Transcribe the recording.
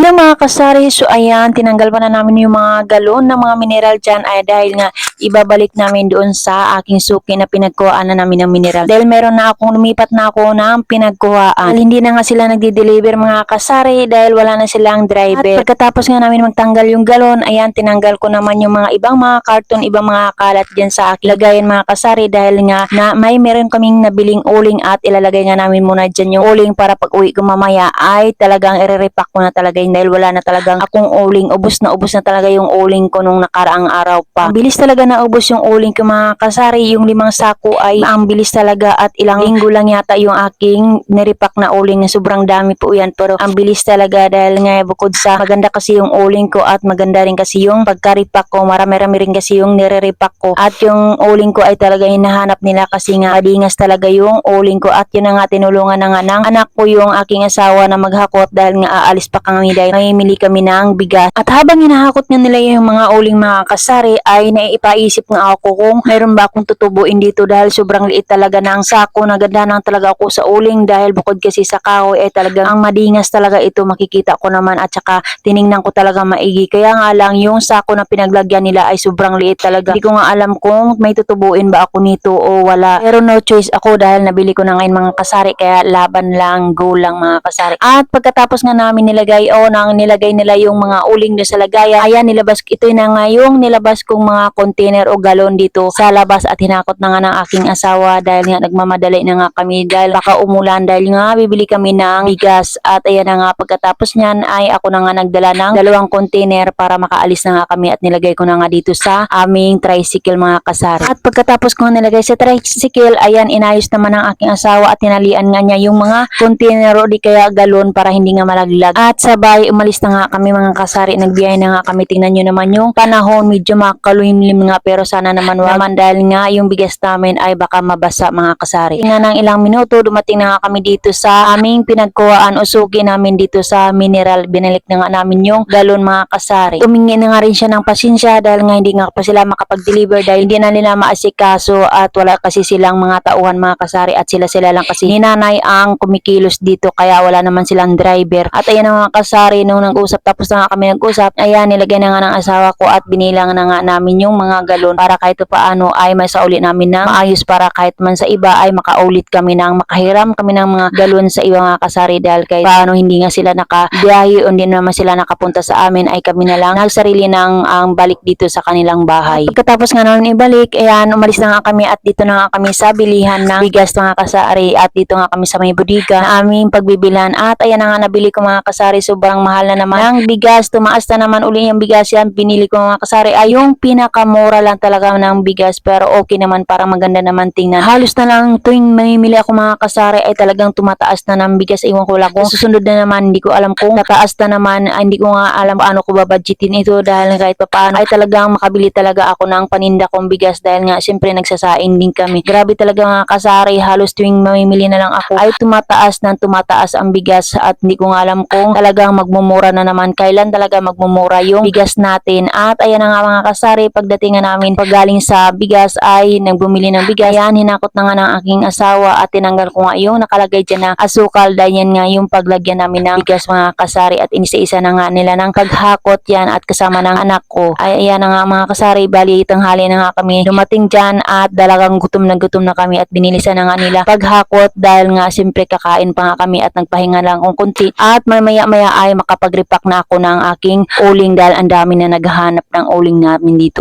Hello mga kasari, so ayan, tinanggal pa na namin yung mga galon ng mga mineral dyan ay dahil nga ibabalik namin doon sa aking suki na pinagkuhaan na namin ng mineral. Dahil meron na akong lumipat na ako ng pinagkuhaan. Dahil hindi na nga sila nagdi-deliver mga kasari dahil wala na silang driver. At pagkatapos nga namin magtanggal yung galon, ayan, tinanggal ko naman yung mga ibang mga karton, ibang mga kalat dyan sa aking lagayan mga kasari dahil nga na meron kaming nabiling uling at ilalagay nga namin muna dyan yung uling para pag uwi ko mamaya ay talagang i-repack ko na talaga dahil wala na talagang akong uling. Ubos na talaga yung uling ko nung nakaraang araw pa. Ang bilis talaga na ubos yung uling ko mga kasari. Yung 5 sako ay ang bilis talaga at ilang linggo lang yata yung aking nirepack na uling na sobrang dami po yan. Pero ang bilis talaga dahil nga bukod sa maganda kasi yung uling ko at maganda rin kasi yung pagka-repack ko. Marami-rami rin kasi yung nire-repack ko. At yung uling ko ay talaga hinahanap nila kasi nga madingas talaga yung uling ko. At yun na nga tinulungan na nga ng anak ko yung aking asawa na maghakot dahil nga aalis pa kami dahil mamimili kami ng bigas. At habang hinahakot nga nila yung mga uling mga kasari ay naipaisip nga ako kung mayroon ba akong tutubuin dito dahil sobrang liit talaga ng sako. Naganda nang talaga ako sa uling dahil bukod kasi sa kahoy ay talagang ang madingas talaga ito, makikita ko naman at saka tiningnan ko talaga maigi. Kaya nga lang yung sako na pinaglagyan nila ay sobrang liit talaga. Hindi ko nga alam kung may tutubuin ba ako nito o wala. Pero no choice ako dahil nabili ko na ngayon mga kasari kaya laban lang, go lang mga kasari. At pagkatapos nga namin nilagay nilagay nila yung mga uling doon sa lagayan. Ayan, ito na nga yung nilabas kong mga container o galon dito sa labas at hinakot na nga ng aking asawa dahil nga nagmamadali na nga kami dahil baka umulan dahil nga bibili kami ng bigas. At ayan na nga, pagkatapos nyan ay ako na nga nagdala ng 2 container para makaalis na nga kami at nilagay ko na nga dito sa aming tricycle mga kasari. At pagkatapos ko nilagay sa tricycle, ayan, inayos naman ng aking asawa at tinalian nga niya yung mga container o di kaya galon para hindi nga malaglag. At sabay umalis na nga kami mga kasari, nagbiyay na nga kami. Tingnan nyo naman yung panahon, medyo makaluhimlim nga pero sana naman wag naman dahil nga yung bigas namin ay baka mabasa mga kasari. Tingnan ng ilang minuto, dumating na nga kami dito sa aming pinagkuhaan o suki namin dito sa mineral. Binalik na nga namin yung galon mga kasari. Tumingi na nga rin siya ng pasensya dahil nga hindi nga pa sila makapag-deliver dahil hindi na nila maasikaso at wala kasi silang mga tauhan mga kasari at sila lang kasi ni nanay ang kumikilos dito kaya wala naman silang driver. At ayan ang mga kasari, nung nag-usap tapos na nga kami nag-usap, ayan, nilagay na nga ng asawa ko at binilang na nga namin yung mga galon para kahit paano ay masauli namin ng maayos para kahit man sa iba ay makaulit kami ng makahiram kami ng mga galon sa iba mga kasari dahil kahit paano hindi nga sila nakabiyahe o hindi naman sila nakapunta sa amin ay kami na lang nagsarili ng ang balik dito sa kanilang bahay. At pagkatapos nga namin ibalik, ayan, umalis na nga kami at dito na nga kami sa bilihan ng bigas mga kasari at dito nga kami sa may bodega na aming pagbibilan. At ayan na nga, nabili ko mga kasari, sobrang mahal na naman ang bigas, tumaas na naman uli yung bigas. Yan binili ko mga kasari ay yung pinakamura lang talaga ng bigas pero okay naman, parang maganda naman tingnan. Halos na lang tuwing mamimili ako mga kasari ay talagang tumataas na ng bigas. Iwan ko lang kung susunod na naman, hindi ko alam kung tataas na naman, hindi ko nga alam paano ko babudgetin ito dahil kahit paano ay talagang makabili talaga ako ng paninda kong bigas dahil nga siyempre nagsasaing din kami. Grabe talaga mga kasari, halos tuwing mamimili na lang ako ay tumataas ang bigas at hindi ko nga alam kung talagang magmumura na naman, kailan talaga magmumura yung bigas natin. At ayan na nga mga kasari, pagdating nga namin paggaling sa bigas ay nagbumili ng bigas. Ayan, hinakot na nga ng aking asawa at tinanggal ko nga yung nakalagay dyan na asukal dahil yan nga yung paglagyan namin ng bigas mga kasari at inisa-isa na nga nila ng paghakot yan at kasama ng anak ko. Ay ayan na nga mga kasari, bali tanghali na nga kami dumating dyan at dalagang gutom na kami at binilisan na nga nila paghakot dahil nga siyempre kakain pa nga kami at nagpahinga lang kung kunti at maya ay makapag-repack na ako ng aking uling dahil ang dami na naghahanap ng uling namin dito.